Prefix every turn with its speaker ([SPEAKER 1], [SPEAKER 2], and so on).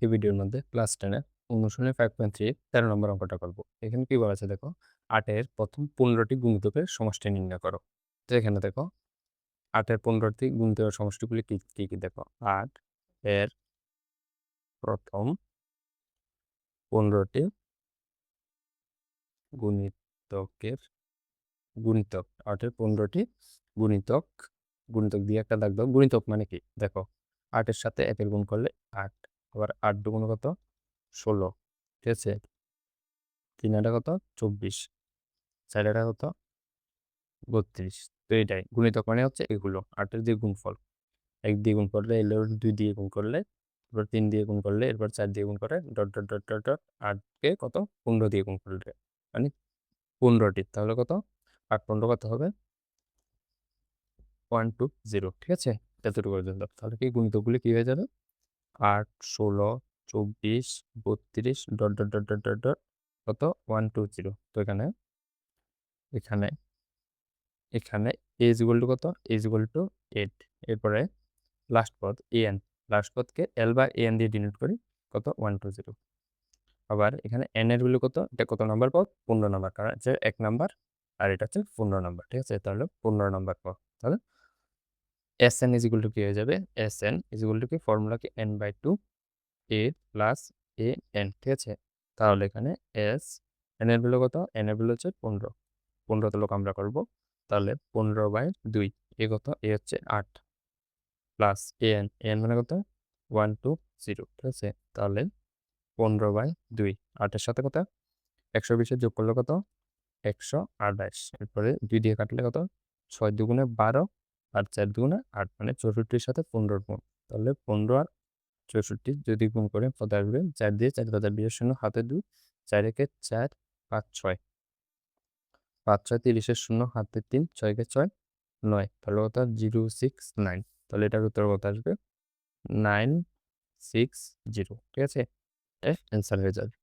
[SPEAKER 1] এই ভিডিওর মধ্যে ক্লাস 10 এর অনুশীলনী 5.3 13 নম্বর অঙ্কটা করব। এখানে কি বলা আছে দেখো, 8 এর প্রথম 15টি গুণিতকের সমষ্টি নির্ণয় করো। তো এখানে দেখো 8 এর 15টি গুণিতকের সমষ্টিগুলি কি দেখো, 8 এর প্রথম 15টি গুণিতকের গুণিতক 8 এর 15টি গুণিতক গুণিতক দিয়ে একটা দাগ দাও। গুণিতক মানে কি দেখো, 8 এর সাথে 1 এর গুণ করলে 8, আবার 8 দুগুণ কত 16, ঠিক আছে। 3 আটা কত 24, 4 আটা কত 32। তো এটাই গুণিতক মানে হচ্ছে এগুলো 8 এর যে গুণফল। 1 দিয়ে গুণ করলে, এর 2 দিয়ে গুণ করলে, এরপর 3 দিয়ে গুণ করলে, এরপর 4 দিয়ে গুণ করে dot dot dot dot dot 8 কে কত 15 দিয়ে গুণ করলে মানে 15টি, তাহলে কত 8 15 কত হবে 120, ঠিক আছে। এতটুকু পর্যন্ত তাহলে কি গুণিতকগুলি কি হয়ে যাবে 8 16 24 32 dot dot dot dot dot dot কত 120। তো এখানে এখানে এখানে a is equal to কত, a is equal to 8। এরপরে লাস্ট পদ an, লাস্ট পদকে l বা an দিয়ে ডিনোট করি, কত 120। আবার এখানে n এর ভ্যালু কত, এটা কত নাম্বার পদ 15 নাম্বার, কারণ হচ্ছে 1 নাম্বার আর এটা হচ্ছে 15 নাম্বার, ঠিক আছে। তাহলে 15 নাম্বার পদ। তাহলে sn is equal to কি হয়ে যাবে, sn is equal to কি, ফর্মুলা কি n/2 a প্লাস an, ঠিক আছে। তাহলে এখানে s n এর ভ্যালু কত, n এর ভ্যালু হচ্ছে 15, 15 তো লোক আমরা করবো, তাহলে 15/2 এ কত, এ হচ্ছে 8 প্লাস an মানে কত 120, ঠিক আছে। তাহলে 15/2 8 এর সাথে কত 120 যোগ করলে কত 128, এরপরে 2 দিয়ে কাটলে কত 6 দুগুণে 12 আর 4 দুগুণে 8, মানে 64-র সাথে 15 গুণ। তাহলে 15 আর 64 যদি গুণ করে কত আসবে, 4 দিয়ে 4 কথা 20 শূন্য হাতে 2, 4 একে 4 5 6, 5 6 30 শূন্য হাতে 3, 6 কে 6 9, তাহলে কত 069। তাহলে এটার উত্তর কত আসবে 960, ঠিক আছে। অ্যান্সার হয়ে যাবে।